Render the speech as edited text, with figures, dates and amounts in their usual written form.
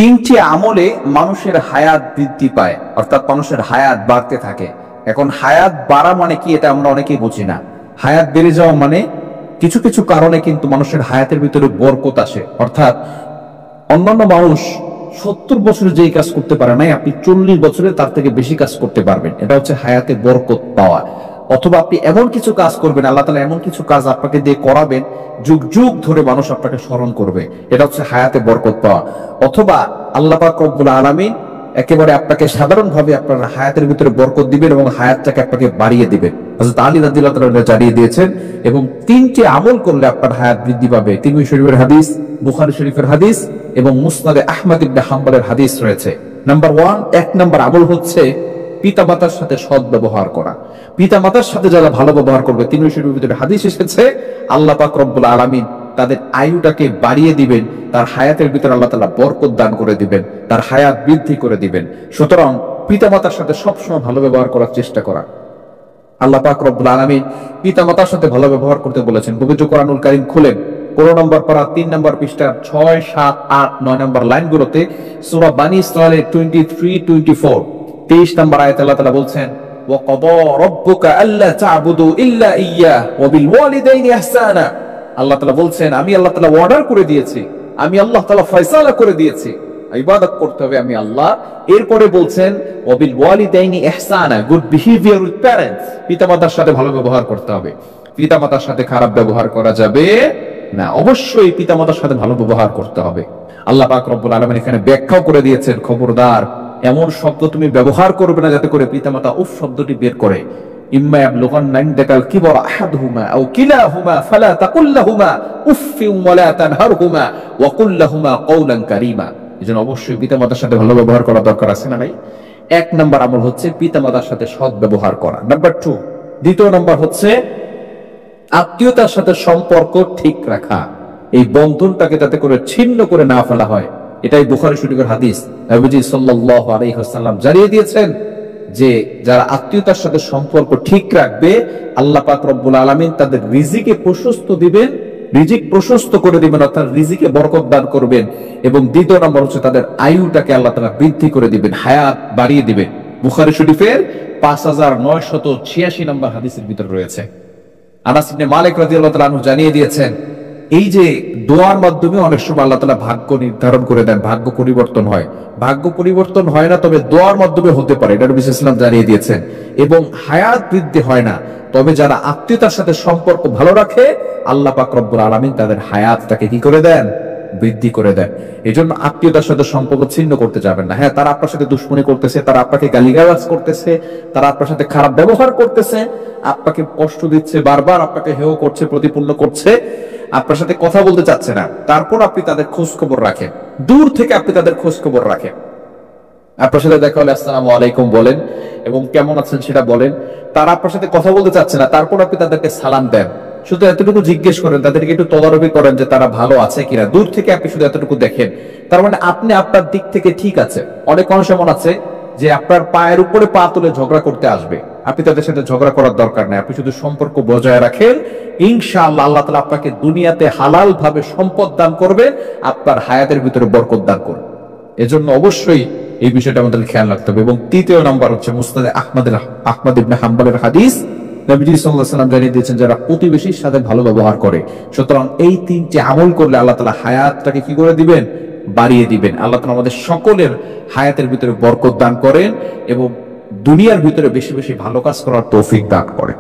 তিনটি আমলে মানুষের হায়াত বৃদ্ধি পায়, অর্থাৎ মানুষের হায়াত বাড়তে থাকে। এখন হায়াত বাড়া মানে কি, এটা আমরা অনেকেই বুঝি না। হায়াত বেড়ে যাওয়া মানে কিছু কিছু কারণে কিন্তু মানুষের হায়াতের ভিতরে বরকত আসে। অর্থাৎ অন্যান্য মানুষ 70 বছরে যেই কাজ করতে পারে নাই, আপনি 40 বছরে তার থেকে বেশি কাজ করতে পারবেন। এটা হচ্ছে হায়াতে বরকত পাওয়া। অথবা আপনি এমন কিছু কাজ করবেন, আল্লাহ তাআলা এমন কিছু কাজ আপনাকে দিয়ে করাবেন, যুগ যুগ ধরে মানুষ আপনাকে স্মরণ করবে। এটা হচ্ছে হায়াতে বরকত পাওয়া। অথবা আল্লাহ পাক রব্বুল আলামিন একেবারে আপনাকে সাধারণভাবে আপনার হায়াতের ভিতরে বরকত দিবেন এবং হায়াতটাকে আপনাকে বাড়িয়ে দিবেন। হযরত আলী রাদিয়াল্লাহু তাআলা জানিয়ে দিয়েছেন। এবং তিনটি আমল করলে আপনার হায়াত বৃদ্ধি পাবে। তিরমিজি শরীফের হাদিস, বুখারী শরীফের হাদিস এবং মুসনাদে আহমদ ইবনে হাম্বলের হাদিস রয়েছে। নাম্বার 1, 1 নম্বর আমল হচ্ছে পিতামাতার সাথে সৎ ব্যবহার করা। পিতামাতার সাথে যারা ভালো ব্যবহার করবে, তিরমিজি শরীফের ভিতরে হাদিস এসেছে, আল্লাহ পাক রব্বুল আলামিন তাদের আয়ুটাকে বাড়িয়ে দিবেন, তার হায়াতের ভিতরে আল্লাহ তাআলা বরকত দান করে দিবেন, তার হায়াত বৃদ্ধি করে দিবেন। সুতরাং পিতামাতার সাথে সবসময় ভালো ব্যবহার করার চেষ্টা করা। আল্লাহ পাক রব্বুল আলামিন পিতামাতার সাথে ভালো ব্যবহার করতে বলেছেন। পবিত্র কোরআনুল কারীম খুলেন, 15 নম্বর পারা 3 নম্বর পৃষ্ঠা 6, 7, 8, 9 নম্বর লাইনগুলোতে সূরা বানী ইসরাঈলের 23, 24, 23 নম্বর আয়াতে আল্লাহ তাআলা বলছেন, ওয়া ক্বাদা রাব্বুকা আল্লা তা'বুদু ইল্লা ইয়্যাহ ওয়া বিল ওয়ালিদাইনি ইহসানা। আল্লাহ তাআলা বলছেন, আমি আল্লাহ তাআলা অর্ডার করে দিয়েছি, আমি আল্লাহ তাআলা ফয়সালা করে দিয়েছি ইবাদত করতে হবে আমি আল্লাহ। এরপরে বলছেন ওয়া বিল ওয়ালিদাইনি ইহসানা, গুড বিহেভিয়ার উইথ প্যারেন্টস, পিতামাতার সাথে ভালো ব্যবহার করতে হবে। পিতামাতার সাথে খারাপ ব্যবহার করা যাবে না, অবশ্যই পিতামাতার সাথে ভালো ব্যবহার করতে হবে। আল্লাহ পাক রব্বুল আলামিন এখানে ব্যাখ্যাও করে দিয়েছেন, খবরদার এমন শব্দ তুমি ব্যবহার করবে না যাতে করে পিতামাতা উফ শব্দটি বের করে। ইম্মা ইয়াবলুগান্না ইনদাকাল কিবরা আহাদুহুমা আও কিলাহুমা ফালা তাকুল লাহুমা উফফিন ওয়া লা তানহারহুমা ওয়া কুল লাহুমা কওলান কারীমা। এজন্য অবশ্যই পিতামাতার সাথে ভালো ব্যবহার করা দরকার আছে না নাই? 1 নম্বর আমল হচ্ছে পিতামাতার সাথে সৎ ব্যবহার করা। নাম্বার 2, দ্বিতীয় নম্বর হচ্ছে আত্মীয়তার সাথে সম্পর্ক ঠিক রাখা, এই বন্ধনটাকে যাতে করে ছিন্ন করে না ফেলা হয়। এটাই বুখারী শরীফের হাদিস। নবীজি সাল্লাল্লাহু আলাইহি ওয়াসাল্লাম জানিয়ে দিয়েছেন যে যারা আত্মীয়তার সাথে সম্পর্ক ঠিক রাখবে, আল্লাহ পাক রব্বুল আলামিন তাদের রিজিকে প্রশস্ত দিবেন, রিজিক প্রশস্ত করে দিবেন, অর্থাৎ রিজিকে বরকত দান করবেন। এবং দ্বিতীয় নম্বর হচ্ছে তাদের আয়ুটাকে আল্লাহ তাআলা বৃদ্ধি করে দিবেন, হায়াত বাড়িয়ে দিবেন। বুখারী শরীফের 5986 নম্বর হাদিসের ভিতর রয়েছে। আনাস ইবনে মালিক রাদিয়াল্লাহু তাআলা আনহু জানিয়ে দিয়েছেন, এই যে দোয়ার মাধ্যমে অনেক সময় আল্লাহ তাআলা ভাগ্য নির্ধারণ করে দেন, ভাগ্য পরিবর্তন হয়। ভাগ্য পরিবর্তন হয় না, তবে দোয়ার মাধ্যমে হতে পারে, এটা নবী সাল্লাল্লাহু আলাইহি ওয়াসাল্লাম জানিয়ে দিয়েছেন। এবং হায়াত বৃদ্ধি হয় না, তবে যারা আত্মীয়তার সাথে সম্পর্ক ভালো রাখে, আল্লাহ পাক রব্বুল আলামিন তাদের হায়াতটাকে কি করে দেন? বৃদ্ধি করে দেন। এই জন্য আত্মীয়তার সাথে সম্পর্ক ছিন্ন করতে যাবেন না। হ্যাঁ, তারা আপনার সাথে দুশ্মনী করতেছে, তারা আপনাকে গালিগালাজ করতেছে, তারা আপনার সাথে খারাপ ব্যবহার করতেছে, আপনাকে কষ্ট দিচ্ছে, বারবার আপনাকে হেয় করছে, প্রতিপন্ন করছে, আপনার সাথে কথা বলতে চাচ্ছে না, তারপর আপনি তাদের খোঁজ খবর রাখেন, দূর থেকে আপনি তাদের খোঁজ খবর রাখেন। আপনার সাথে দেখা হলে আসসালামু আলাইকুম বলেন এবং কেমন আছেন সেটা বলেন। তারা আপনার সাথে কথা বলতে চাচ্ছে না, তারপর আপনি তাদেরকে সালাম দেন, শুধু এতটুকু জিজ্ঞেস করেন, তাদেরকে একটু তদারকি করেন যে তারা ভালো আছে কিনা, দূর থেকে আপনি শুধু এতটুকু দেখেন। তার মানে আপনি আপনার দিক থেকে ঠিক আছে। অনেক মানুষ এমন আছে যে আপনার পায়ের উপরে পা তুলে ঝগড়া করতে আসবে, আপনি তাদের সাথে ঝগড়া করার দরকার নেই, আপনি শুধু সম্পর্ক বজায় রাখেন, ইনশাআল্লাহ আল্লাহ তাআলা আপনাকে দুনিয়াতে হালাল ভাবে সম্পদ দান করবে, আপনার হায়াতের ভিতরে বরকত দান করবে। এজন্য অবশ্যই এই বিষয়টা আমাদের খেয়াল রাখতে হবে। এবং তৃতীয় নাম্বার হচ্ছে মুসনাদে আহমদ ইবনে হাম্বলের হাদিস। নবীজি সাল্লাল্লাহু আলাইহি ওয়াসাল্লাম জানিয়ে দিয়েছেন, যারা প্রতিবেশীর সাথে ভালো ব্যবহার করে। সুতরাং এই 3টি আমল করলে আল্লাহ তাআলা হায়াতটাকে কি করে দিবেন? বাড়িয়ে দিবেন। আল্লাহ তাআলা আমাদের সকলের হায়াতের ভিতরে বরকত দান করেন এবং দুনিয়ার ভিতরে বেশি বেশি ভালো কাজ করার তৌফিক দান করেন।